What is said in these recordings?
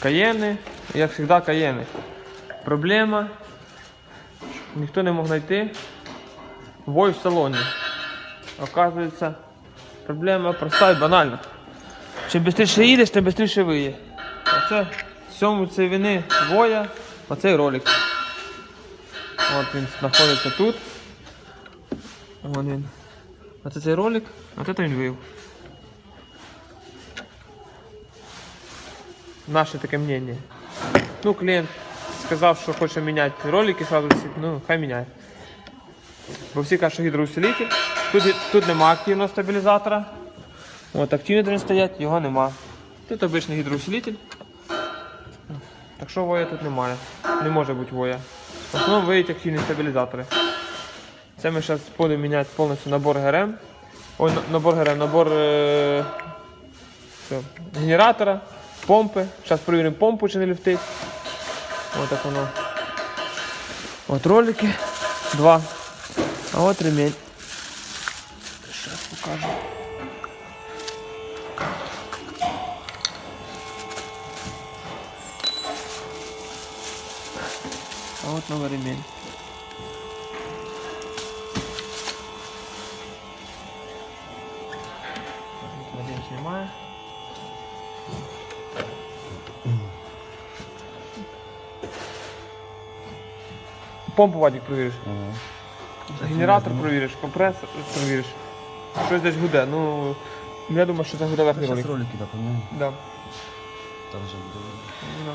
Каєни, як завжди, каєни. Проблема, ніхто не мог знайти вой в салоні. Оказується, проблема проста і банальна. Чим швидше їдеш, тим швидше виє. Оце всьому цієї вини воя, оцей ролик. От він знаходиться тут. Вон він. Оце цей ролик, от це він вив. Наше таке мнение. Ну, клієнт сказав, що хоче міняти ролики, сразу всі, ну, хай міняє. Бо всі кажуть, що гідроусилитель. Тут нема активного стабілізатора. От активний должен стоять, його нема. Тут обичний гідроусилитель. Так що воя тут немає. Не може бути воя. В основному виють активні стабілізатори. Це ми зараз будемо міняти повністю набор ГРМ. Ой, набор генератора, помпи. Зараз перевіримо помпу, чи не люфтить. Ось так воно. От ролики. 2. А от ремень. Зараз покажу. А от новий ремень. Один знімає. Помпу, Вадик, провіриш. Генератор провіриш, компресор провіриш. Щось десь гуде. Ну, я думаю, що це гуде верхній ролик. Сейчас ролики, да, поменяем? Да. Там же будет. Да.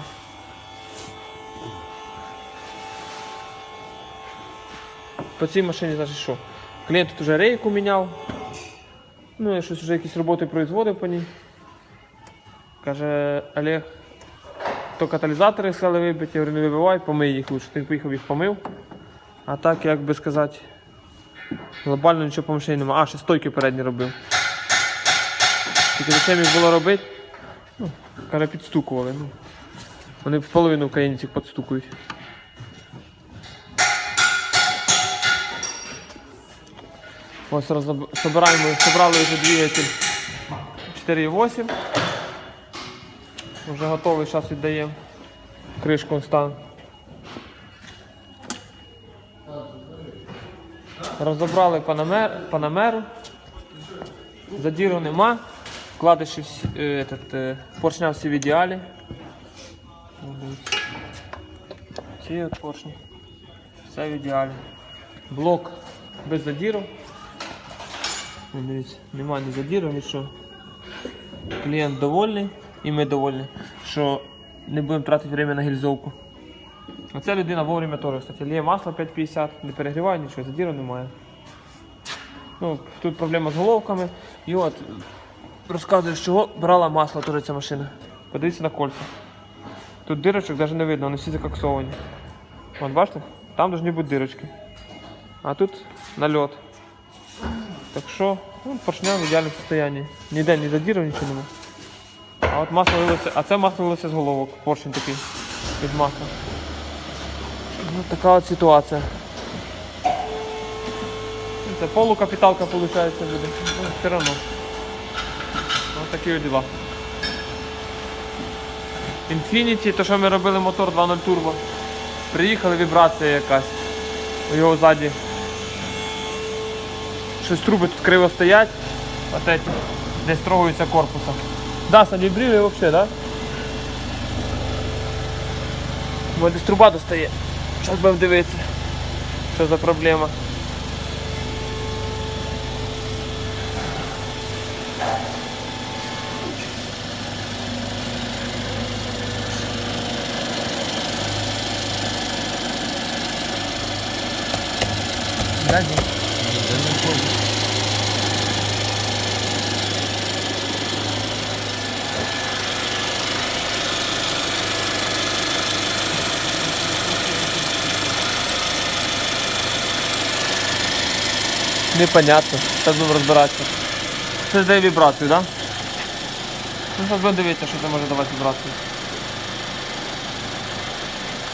По цій машині, значить, що? Клієнт тут вже рейку міняв. Ну, я щось вже якісь роботи производив по ній. Каже, Олег, то каталізатори сказали вибити, я говорю, не вибивай, помий їх лучше. Ти поїхав їх помив. А так, як би сказати, глобально нічого по машині немає. А, ще стойки передні робив. Тільки зачем їх було робити? Ну, каже, підстукували. Ну. Вони в половину українців підстукують. Ось собрали вже двигатель 4.8. Вже готовий, зараз віддаємо. Кришку стан. Розібрали панамеру. Задіру нема. Вкладиші поршня всі в ідеалі. Ці от поршні. Все в ідеалі. Блок без задіру. Дивіться, немає ні задіру, нічого. Клієнт довольний і ми довольні, що не будемо тратити час на гільзовку. Оця людина вовремя теж, кстати, лє масло 5,50, не перегріває нічого, задіру немає. Ну, тут проблема з головками. І от розказую, з чого брала масло теж ця машина. Подивіться на кольця. Тут дирочок навіть не видно, вони всі закоксовані. От бачите? Там повинні бути дирочки. А тут нальот. Так що, ну, поршня в ідеальному стані. Ніде ні задіру, нічого немає. А от масло вилося, а це масло вилося з головок, поршень такий від масла. Ну, така от ситуація. Це полукапіталка виходить буде, ну, все одно. Ось такі от діла. Infiniti, то що ми робили мотор 2.0 турбо. Приїхали, вібрація якась. У його ззаді. Щось труби тут криво стоять. От эти, десь трогаються корпусом. Да, Сань, вібрірує взагалі, да? Бо десь труба достає. Зараз будемо дивитися, що за проблема. Непонятно, зараз будемо розбиратися. Це дає вібрацію, так? Да? Ну, зараз будемо дивитися, що це може давати вібрацію.